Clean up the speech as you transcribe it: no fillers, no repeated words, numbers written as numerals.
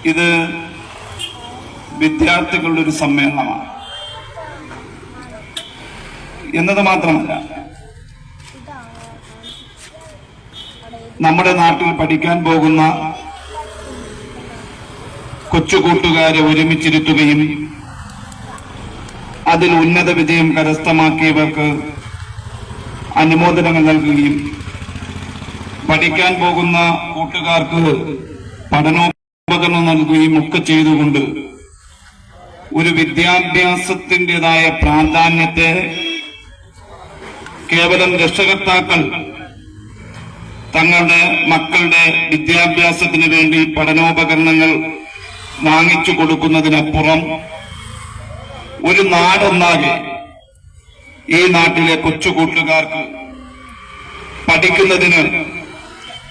ഇത് വിദ്യാർത്ഥികളുടെ ഒരു സമ്മേളനമാണ് എന്നത് മാത്രമല്ല, നമ്മുടെ നാട്ടിൽ പഠിക്കാൻ പോകുന്ന കൊച്ചു കൂട്ടുകാരെ ഒരുമിച്ചിരുത്തുകയും അതിൽ ഉന്നത വിജയം കരസ്ഥമാക്കിയവർക്ക് അനുമോദനങ്ങൾ നൽകുകയും പഠിക്കാൻ പോകുന്ന കൂട്ടുകാർക്ക് പഠനോപകരണം നൽകുകയും ഒക്കെ ചെയ്തുകൊണ്ട് ഒരു വിദ്യാഭ്യാസത്തിൻ്റെതായ പ്രാധാന്യത്തെ കേവലം രക്ഷകർത്താക്കൾ തങ്ങളുടെ മക്കളുടെ വിദ്യാഭ്യാസത്തിന് വേണ്ടി പഠനോപകരണങ്ങൾ വാങ്ങിച്ചു കൊടുക്കുന്നതിനപ്പുറം ഒരു നാടൊന്നാകെ ഈ നാട്ടിലെ കൊച്ചു കൂട്ടുകാർക്ക് പഠിക്കുന്നതിന്